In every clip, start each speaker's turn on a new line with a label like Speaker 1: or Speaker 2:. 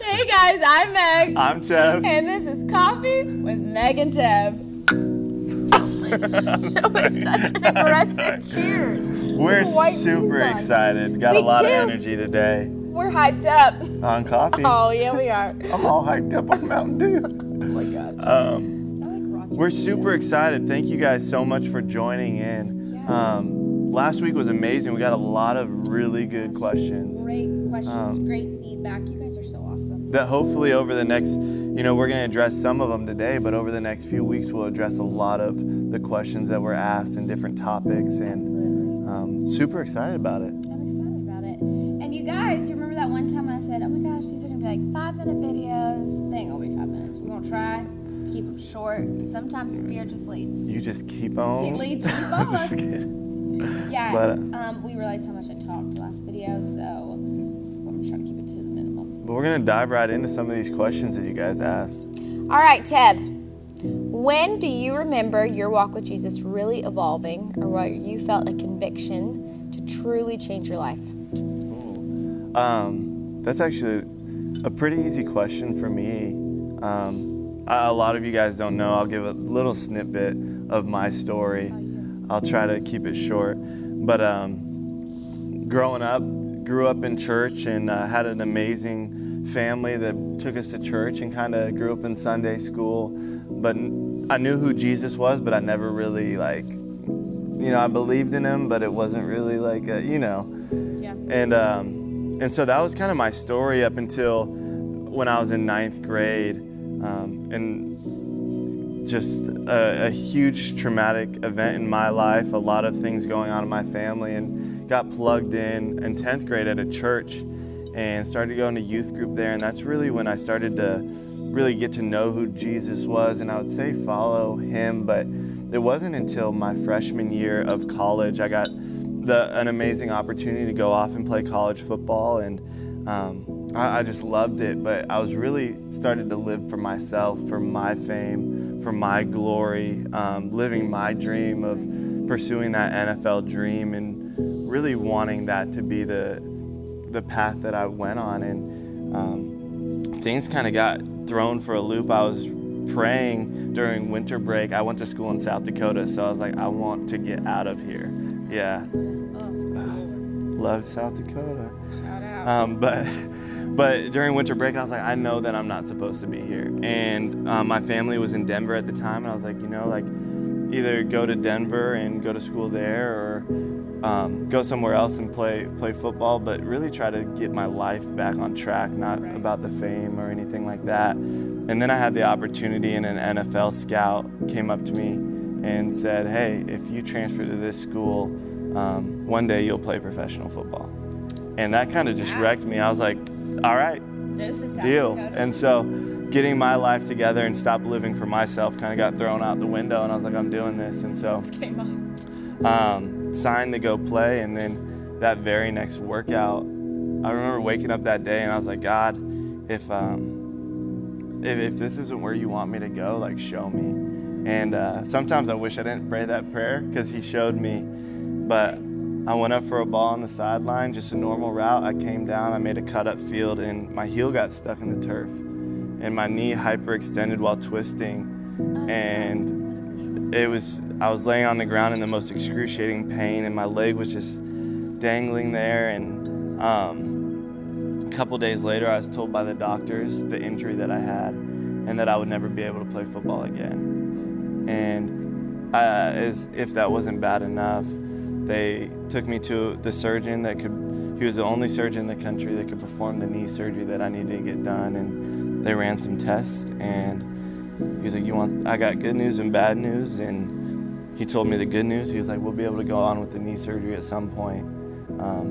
Speaker 1: Hey guys, I'm Meg.
Speaker 2: I'm Tev.
Speaker 1: And this is Coffee with Megandtev. That was such an aggressive cheers.
Speaker 2: We're super excited. Got a lot of energy today.
Speaker 1: We're hyped up.
Speaker 2: On coffee.
Speaker 1: Oh, yeah, we are.
Speaker 2: I'm all hyped up on Mountain Dew.
Speaker 1: Oh my God.
Speaker 2: We're super excited. Thank you guys so much for joining in.
Speaker 1: Yeah.
Speaker 2: Last week was amazing. We got a lot of really good questions.
Speaker 1: Great questions, great feedback. You guys are so awesome.
Speaker 2: That hopefully over the next, we're going to address some of them today, but over the next few weeks we'll address a lot of the questions that were asked and different topics. And super excited about it.
Speaker 1: I'm excited about it. And you guys, you remember that one time when I said, oh my gosh, these are going to be like 5-minute videos? They ain't going to be 5 minutes. We're going to try to keep them short, but sometimes the Spirit just leads.
Speaker 2: You just keep on.
Speaker 1: He leads us on.
Speaker 2: Just kidding.
Speaker 1: Yeah,
Speaker 2: but,
Speaker 1: we realized how much I talked last video, so I'm going to try to keep it to the minimum.
Speaker 2: But we're going to dive right into some of these questions that you guys asked.
Speaker 1: All right, Tev. When do you remember your walk with Jesus really evolving, or where you felt a conviction to truly change your life?
Speaker 2: That's actually a pretty easy question for me. A lot of you guys don't know. I'll give a little snippet of my story. I'll try to keep it short. But growing up, grew up in church and had an amazing family that took us to church, and kind of grew up in Sunday school. But I knew who Jesus was, but I never really I believed in him, but it wasn't really Yeah. And so that was kind of my story up until when I was in 9th grade. And just a huge traumatic event in my life, a lot of things going on in my family, and got plugged in 10th grade at a church and started going to youth group there. And that's really when I started to really get to know who Jesus was, and I would say follow him. But it wasn't until my freshman year of college I got an amazing opportunity to go off and play college football, and I just loved it. But I was really started to live for myself, for my fame, for my glory, living my dream of pursuing that NFL dream, and really wanting that to be the path that I went on. And things kind of got thrown for a loop. I was praying during winter break. I went to school in South Dakota, so I was like, I want to get out of here. Yeah. Love South Dakota.
Speaker 1: Shout out.
Speaker 2: But during winter break, I was like, I know that I'm not supposed to be here. And my family was in Denver at the time, and I was like, either go to Denver and go to school there, or go somewhere else and play football, but really try to get my life back on track, not about the fame or anything like that. And then I had the opportunity, and an NFL scout came up to me and said, hey, if you transfer to this school, one day you'll play professional football. And that kind of just wrecked me. I was like, all right, deal. And so getting my life together and stop living for myself kind of got thrown out the window, and I was like, I'm doing this. And so signed to go play. And then that very next workout, I remember waking up that day and I was like, God, if this isn't where you want me to go, show me. And sometimes I wish I didn't pray that prayer, because he showed me. But I went up for a ball on the sideline, just a normal route. I came down, I made a cut up field, and my heel got stuck in the turf. And my knee hyperextended while twisting. And I was laying on the ground in the most excruciating pain, and my leg was just dangling there. And a couple days later, I was told by the doctors the injury that I had, and that I would never be able to play football again. And as if that wasn't bad enough, they took me to the surgeon he was the only surgeon in the country that could perform the knee surgery that I needed to get done. And they ran some tests, and he was like, I got good news and bad news. And he told me the good news. He was like, we'll be able to go on with the knee surgery at some point.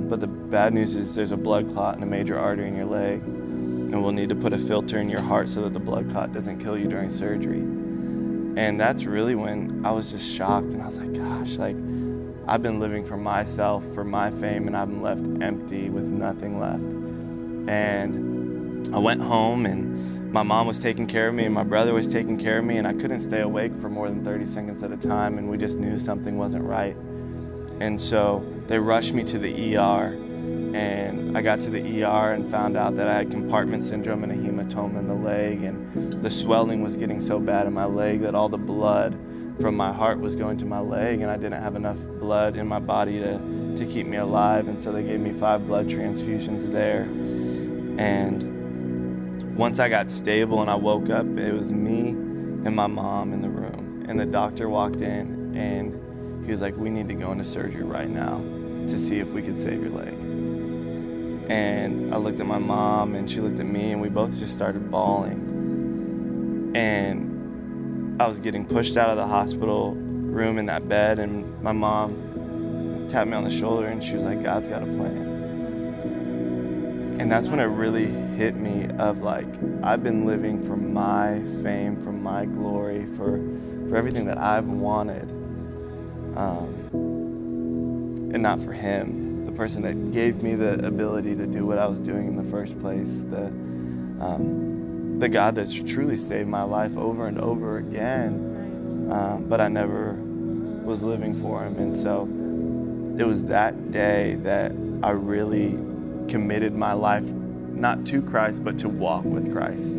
Speaker 2: But the bad news is there's a blood clot in a major artery in your leg, and we'll need to put a filter in your heart so that the blood clot doesn't kill you during surgery. And that's really when I was just shocked, and I was like, gosh, I've been living for myself, for my fame, and I'm left empty with nothing left. And I went home, and my mom was taking care of me, and my brother was taking care of me, and I couldn't stay awake for more than 30 seconds at a time, and we just knew something wasn't right. And so they rushed me to the ER, and I got to the ER and found out that I had compartment syndrome and a hematoma in the leg, and the swelling was getting so bad in my leg that all the blood from my heart was going to my leg, and I didn't have enough blood in my body to keep me alive, and so they gave me 5 blood transfusions there. And once I got stable and I woke up, it was me and my mom in the room, and the doctor walked in and he was like, "We need to go into surgery right now to see if we could save your leg." And I looked at my mom and she looked at me, and we both just started bawling. And I was getting pushed out of the hospital room in that bed, and my mom tapped me on the shoulder and she was like, "God's got a plan." And that's when it really hit me of like, I've been living for my fame, for my glory, for everything that I've wanted, and not for him, the person that gave me the ability to do what I was doing in the first place, the God that's truly saved my life over and over again, but I never was living for him. And so it was that day that I really committed my life, not to Christ, but to walk with Christ.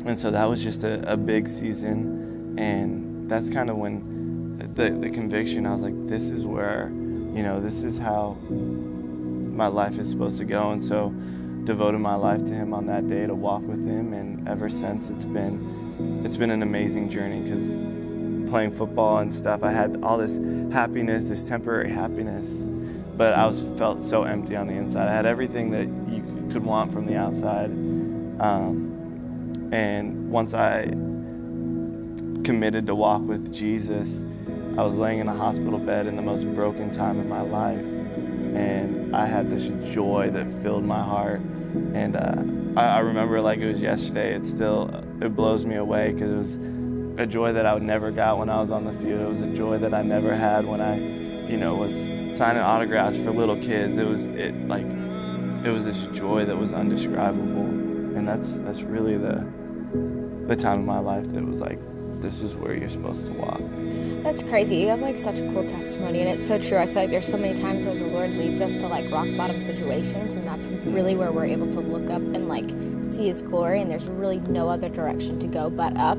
Speaker 2: And so that was just a big season, and that's kind of when the conviction, I was like, this is where, this is how my life is supposed to go. And so devoted my life to him on that day to walk with him, and ever since it's been an amazing journey, because playing football and stuff, I had all this happiness, this temporary happiness, but I felt so empty on the inside. I had everything that you could want from the outside. And once I committed to walk with Jesus, I was laying in a hospital bed in the most broken time of my life. And I had this joy that filled my heart. And I remember it like it was yesterday. It blows me away, because it was a joy that I never got when I was on the field. It was a joy that I never had when I, was signing autographs for little kids. It was this joy that was indescribable. And that's really the time of my life that was like, this is where you're supposed to walk.
Speaker 1: That's crazy. You have like such a cool testimony, and it's so true. I feel like there's so many times where the Lord leads us to like rock bottom situations, and that's really where we're able to look up and like see his glory, and there's really no other direction to go but up.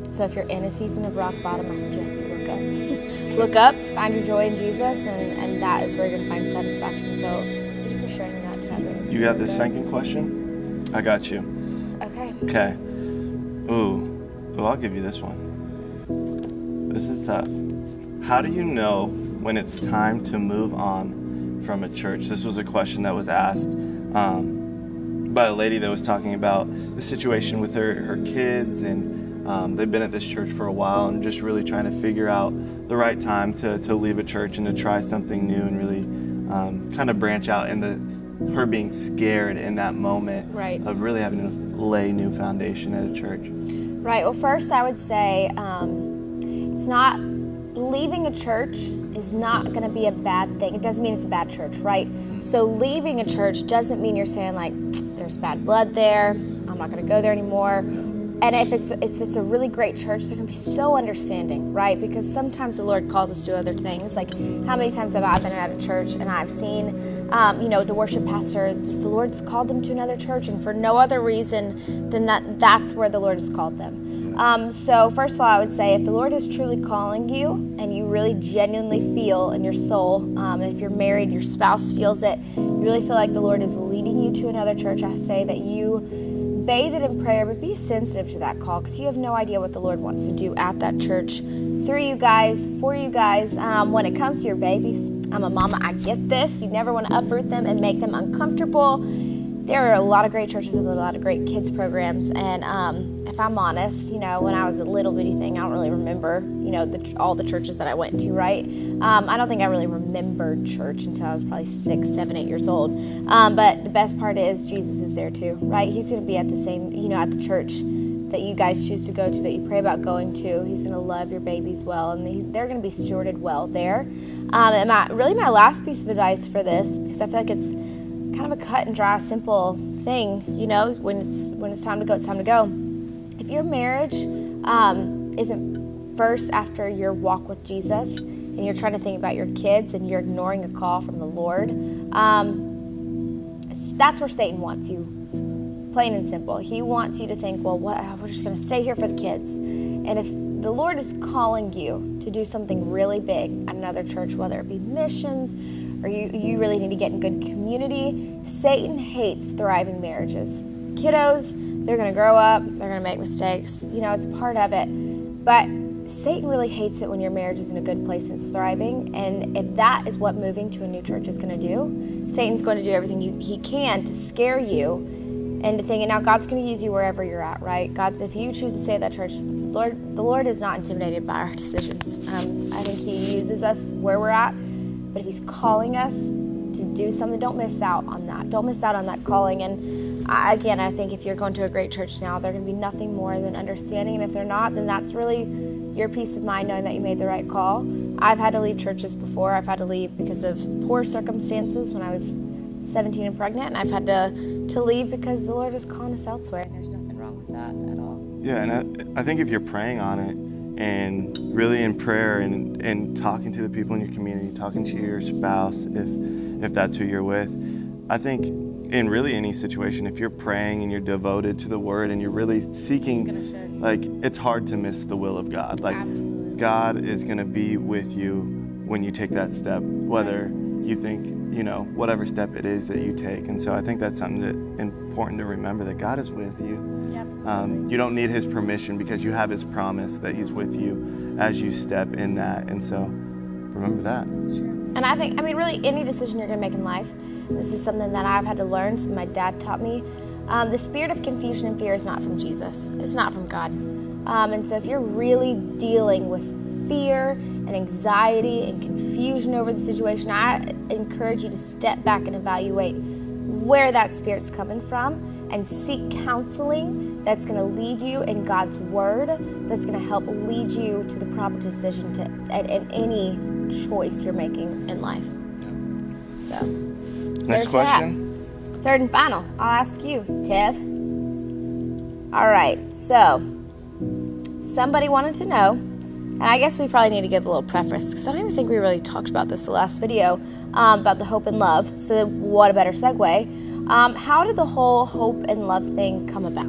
Speaker 1: So if you're in a season of rock bottom, I suggest you look up. Look up, find your joy in Jesus, and that is where you're going to find satisfaction. So thank you for sharing that to others.
Speaker 2: You got the second question? I got you. Okay. Ooh, I'll give you this one. This is tough. How do you know when it's time to move on from a church? This was a question that was asked by a lady that was talking about the situation with her kids, and they've been at this church for a while and just really trying to figure out the right time to leave a church and to try something new, and really kind of branch out, in her being scared in that moment, right, of really having to lay new foundation at a church.
Speaker 1: Right. Well, first I would say it's not, leaving a church is not going to be a bad thing. It doesn't mean it's a bad church, right? So leaving a church doesn't mean you're saying like, there's bad blood there, I'm not going to go there anymore. And if it's a really great church, they're going to be so understanding, right? Because sometimes the Lord calls us to other things. Like, how many times have I been at a church and I've seen, the worship pastor, just the Lord's called them to another church, and for no other reason than that's where the Lord has called them. So first of all, I would say if the Lord is truly calling you and you really genuinely feel in your soul, and if you're married, your spouse feels it, you really feel like the Lord is leading you to another church, I say that you bathe it in prayer, but be sensitive to that call, because you have no idea what the Lord wants to do at that church through you guys, for you guys. When it comes to your babies, I'm a mama, I get this. You never want to uproot them and make them uncomfortable. There are a lot of great churches with a lot of great kids programs, and if I'm honest, when I was a little bitty thing, I don't really remember, all the churches that I went to, right? I don't think I really remembered church until I was probably 6, 7, 8 years old. But the best part is Jesus is there too, right? He's going to be at the same, at the church that you guys choose to go to, that you pray about going to. He's going to love your babies well, and they're going to be stewarded well there. And my last piece of advice for this, because I feel like it's kind of a cut and dry, simple thing, when it's time to go, it's time to go. If your marriage isn't first after your walk with Jesus, and you're trying to think about your kids and you're ignoring a call from the Lord, that's where Satan wants you, plain and simple. He wants you to think, well, we're just going to stay here for the kids. And if the Lord is calling you to do something really big at another church, whether it be missions or you really need to get in good community, Satan hates thriving marriages. Kiddos, they're going to grow up, they're going to make mistakes. It's part of it. But Satan really hates it when your marriage is in a good place and it's thriving. And if that is what moving to a new church is going to do, Satan's going to do everything he can to scare you into thinking, now God's going to use you wherever you're at, right? If you choose to stay at that church, the Lord is not intimidated by our decisions. I think he uses us where we're at, but if he's calling us to do something, don't miss out on that. Don't miss out on that calling. And I think if you're going to a great church now, they're going to be nothing more than understanding. And if they're not, then that's really your peace of mind knowing that you made the right call. I've had to leave churches before. I've had to leave because of poor circumstances when I was 17 and pregnant, and I've had to leave because the Lord was calling us elsewhere, and there's nothing wrong with that at all.
Speaker 2: Yeah, and I think if you're praying on it and really in prayer and talking to the people in your community, talking to your spouse, if that's who you're with, I think in really any situation, if you're praying and you're devoted to the Word and you're really seeking, it's hard to miss the will of God.
Speaker 1: Absolutely.
Speaker 2: God is going to be with you when you take that step, whether you think, whatever step it is that you take. And so I think that's something that's important to remember, that God is with you.
Speaker 1: Yeah, absolutely.
Speaker 2: You don't need his permission because you have his promise that he's with you as you step in that. And so remember that.
Speaker 1: That's true. And I think, really any decision you're going to make in life, this is something that I've had to learn, something my dad taught me. The spirit of confusion and fear is not from Jesus. It's not from God. And so if you're really dealing with fear and anxiety and confusion over the situation, I encourage you to step back and evaluate where that spirit's coming from and seek counseling that's going to lead you in God's Word, that's going to help lead you to the proper decision in any choice you're making in life.
Speaker 2: Yeah.
Speaker 1: So,
Speaker 2: next question.
Speaker 1: That. Third and final, I'll ask you, Tev. All right, so somebody wanted to know, and I guess we probably need to give a little preface, because I don't even think we really talked about this the last video, about the hope and love. So what a better segue. How did the whole hope and love thing come about?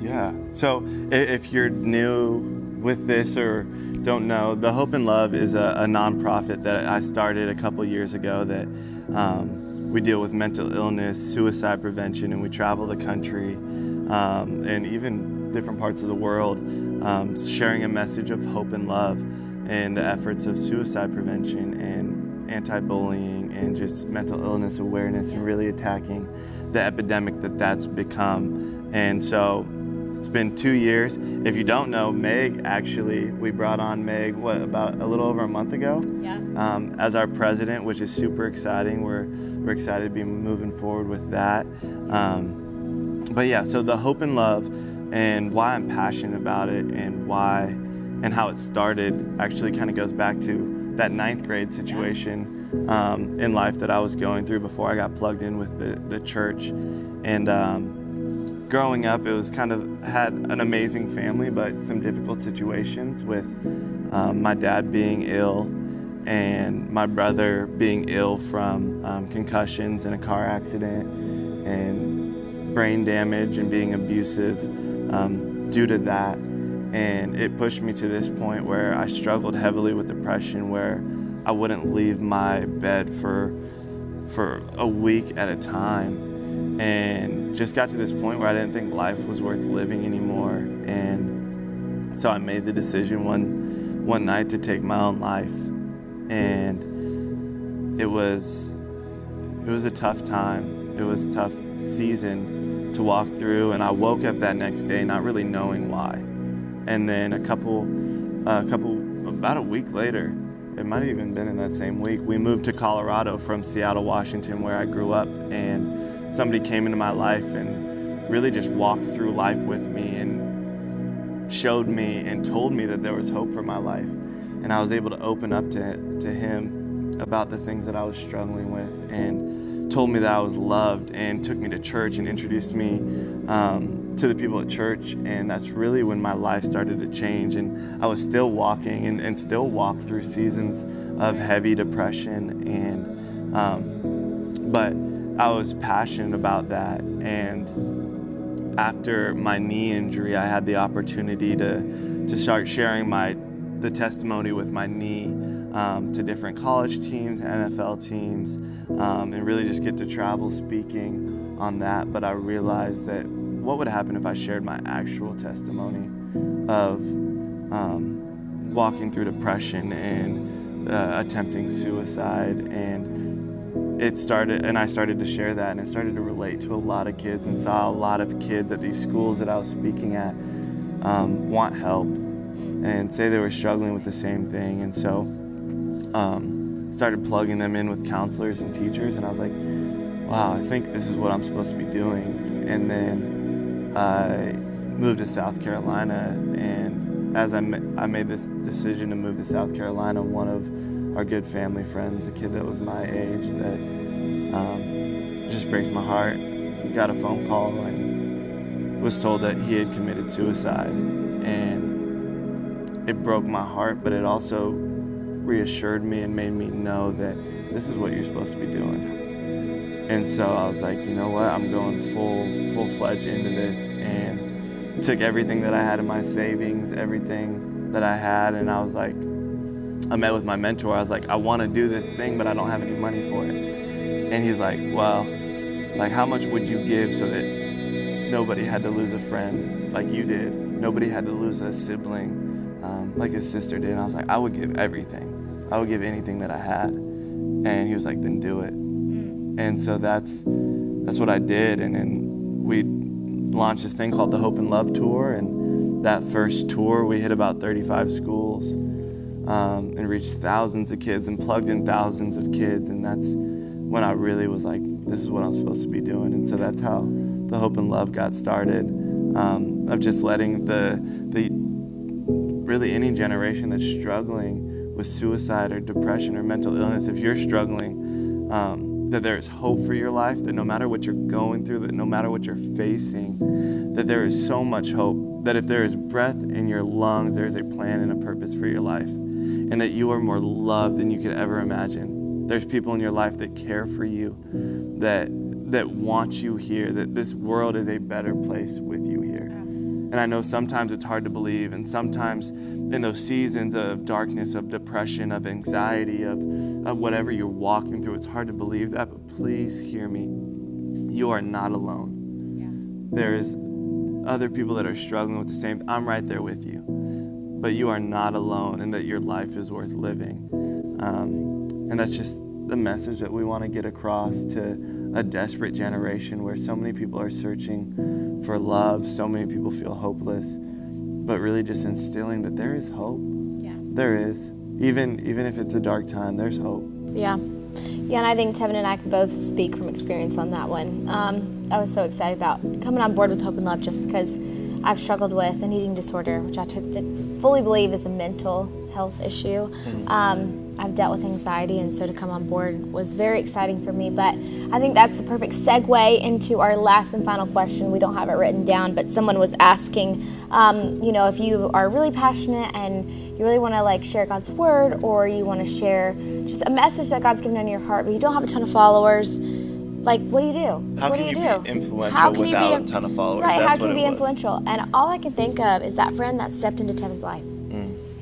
Speaker 2: Yeah, so if you're new with this or don't know, the Hope and Love is a nonprofit that I started a couple years ago that we deal with mental illness, suicide prevention, and we travel the country and even different parts of the world, sharing a message of hope and love and the efforts of suicide prevention and anti-bullying and just mental illness awareness and really attacking the epidemic that's become. And so it's been 2 years. If you don't know, Meg, actually, we brought on Meg, about a little over a month ago?
Speaker 1: Yeah.
Speaker 2: As our president, which is super exciting. We're excited to be moving forward with that. But yeah, so the Hope and Love and why I'm passionate about it and how it started actually kind of goes back to that 9th grade situation in life that I was going through before I got plugged in with the church. And growing up, it was kind of had an amazing family, but some difficult situations with my dad being ill and my brother being ill from concussions in a car accident and brain damage and being abusive due to that. And it pushed me to this point where I struggled heavily with depression, where I wouldn't leave my bed for a week at a time, and just got to this point where I didn't think life was worth living anymore. And so I made the decision one night to take my own life. And it was a tough time. It was a tough season to walk through, and I woke up that next day not really knowing why. And then about a week later, it might have even been in that same week, we moved to Colorado from Seattle, Washington, where I grew up, and somebody came into my life and really just walked through life with me and showed me and told me that there was hope for my life. And I was able to open up to him about the things that I was struggling with and told me that I was loved and took me to church and introduced me to the people at church. And that's really when my life started to change. And I was still walking and still walk through seasons of heavy depression. But I was passionate about that. And after my knee injury, I had the opportunity to start sharing the testimony with my knee to different college teams, NFL teams, and really just get to travel speaking on that. But I realized that what would happen if I shared my actual testimony of walking through depression and attempting suicide. And I started to share that, and it started to relate to a lot of kids, and saw a lot of kids at these schools that I was speaking at want help and say they were struggling with the same thing. And so started plugging them in with counselors and teachers, and I was like, wow, I think this is what I'm supposed to be doing. And then I moved to South Carolina, and as I made this decision to move to South Carolina, one of our good family friends, a kid that was my age, that just breaks my heart, got a phone call and was told that he had committed suicide. And it broke my heart, but it also reassured me and made me know that this is what you're supposed to be doing. And so I was like, you know what, I'm going full-fledged into this, and took everything that I had in my savings, everything that I had, and I was like, I met with my mentor. I was like, I want to do this thing, but I don't have any money for it. And he's like, well, like, how much would you give so that nobody had to lose a friend like you did? Nobody had to lose a sibling like his sister did. And I was like, I would give everything. I would give anything that I had. And he was like, then do it. And so that's what I did. And then we launched this thing called the Hope and Love Tour. And that first tour, we hit about 35 schools and reached thousands of kids and plugged in thousands of kids. And that's when I really was like, this is what I'm supposed to be doing. And so that's how the Hope and Love got started, of just letting really any generation that's struggling with suicide or depression or mental illness, if you're struggling, that there is hope for your life, that no matter what you're going through, that no matter what you're facing, that there is so much hope, that if there is breath in your lungs, there is a plan and a purpose for your life, and that you are more loved than you could ever imagine. There's people in your life that care for you, that want you here, that this world is a better place with you here. And I know sometimes it's hard to believe, and sometimes in those seasons of darkness, of depression, of anxiety, of whatever you're walking through, it's hard to believe that, but please hear me. You are not alone. Yeah. There is other people that are struggling with the same. I'm right there with you, but you are not alone, and that your life is worth living. And that's just the message that we want to get across to a desperate generation where so many people are searching for love, so many people feel hopeless, but really just instilling that there is hope. Yeah. There is. Even if it's a dark time, there's hope. Yeah.
Speaker 1: Yeah, and I think Tevin and I can both speak from experience on that one. I was so excited about coming on board with Hope and Love just because I've struggled with an eating disorder, which I fully believe is a mental health issue. I've dealt with anxiety, and so to come on board was very exciting for me. But I think that's the perfect segue into our last and final question. We don't have it written down, but someone was asking, if you are really passionate and you really want to like share God's word, or you want to share just a message that God's given on your heart, but you don't have a ton of followers, like, what do you do?
Speaker 2: How can you be influential without a ton of followers?
Speaker 1: Right, how can you be influential? And all I can think of is that friend that stepped into Tevin's life,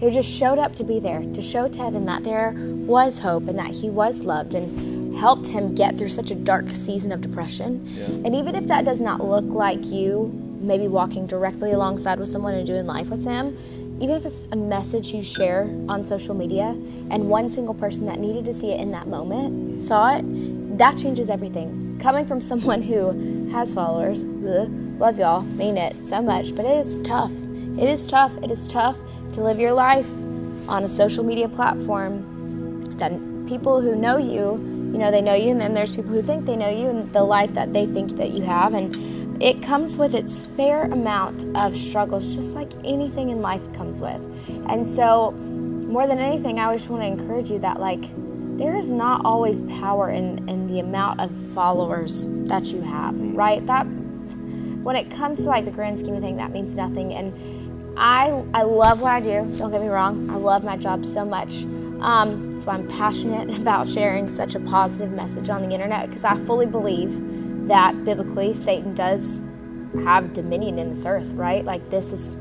Speaker 1: who just showed up to be there, to show Tevin that there was hope and that he was loved, and helped him get through such a dark season of depression. Yeah. And even if that does not look like you maybe walking directly alongside with someone and doing life with them, even if it's a message you share on social media and one single person that needed to see it in that moment saw it, that changes everything. Coming from someone who has followers, love y'all, mean it so much, but it is tough. It is tough. It is tough to live your life on a social media platform that people who know you, they know you, and then there's people who think they know you and the life that they think that you have, and it comes with its fair amount of struggles, just like anything in life comes with. And so more than anything, I just want to encourage you that, like, there is not always power in the amount of followers that you have, right? That when it comes to like the grand scheme of things, that means nothing. And I love what I do. Don't get me wrong. I love my job so much. That's why I'm passionate about sharing such a positive message on the internet, because I fully believe that biblically Satan does have dominion in this earth, right? Like this is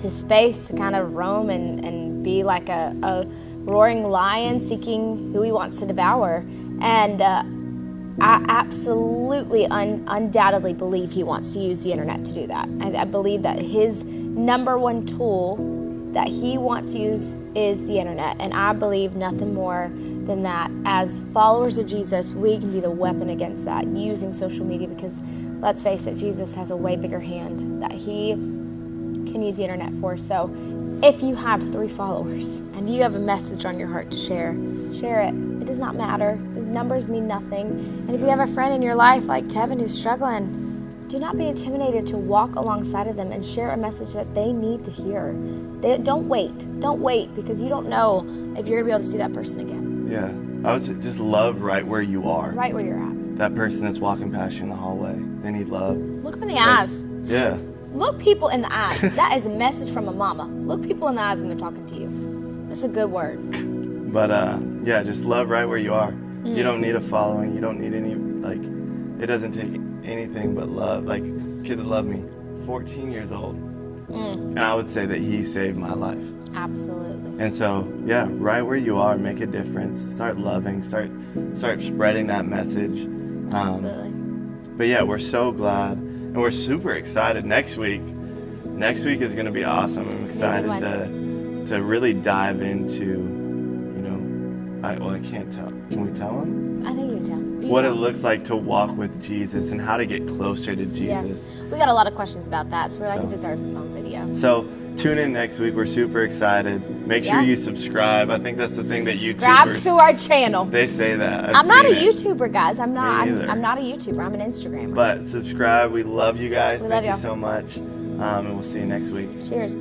Speaker 1: his space to kind of roam and be like a roaring lion seeking who he wants to devour. And I absolutely, undoubtedly believe he wants to use the internet to do that. I believe that his number one tool that he wants to use is the internet. And I believe nothing more than that. As followers of Jesus, we can be the weapon against that, using social media, because let's face it, Jesus has a way bigger hand that he can use the internet for. So if you have 3 followers and you have a message on your heart to share, share it. It does not matter. The numbers mean nothing. And if you have a friend in your life like Tevin who's struggling, do not be intimidated to walk alongside of them and share a message that they need to hear. Don't wait. Don't wait, because you don't know if you're going to be able to see that person again.
Speaker 2: Yeah. I would say just love right where you are.
Speaker 1: Right where you're at.
Speaker 2: That person that's walking past you in the hallway, they need love.
Speaker 1: Look them in the eyes.
Speaker 2: Yeah.
Speaker 1: Look people in the eyes. That is a message from a mama. Look people in the eyes when they're talking to you. That's a good word.
Speaker 2: But yeah, just love right where you are. You don't need a following. You don't need any, like, it doesn't take anything but love. Like, kid that loved me, 14 years old. And I would say that he saved my life.
Speaker 1: Absolutely.
Speaker 2: And so, yeah, right where you are, make a difference. Start loving. Start spreading that message.
Speaker 1: Absolutely.
Speaker 2: But yeah, we're so glad. And we're super excited. Next week is going to be awesome. I'm excited to really dive into, I can't tell. Can we tell them?
Speaker 1: I think you can tell.
Speaker 2: What it looks like to walk with Jesus and how to get closer to Jesus.
Speaker 1: Yes. We got a lot of questions about that, so we're like, it deserves its own video.
Speaker 2: So tune in next week. We're super excited. Make sure you subscribe. I think that's the thing that YouTubers...
Speaker 1: Subscribe to our channel.
Speaker 2: They say that.
Speaker 1: I'm not a YouTuber, guys. I'm not.
Speaker 2: Me either.
Speaker 1: I'm not a YouTuber. I'm an Instagrammer.
Speaker 2: But subscribe. We love you guys. Thank you
Speaker 1: y'all
Speaker 2: so much. And we'll see you next week.
Speaker 1: Cheers.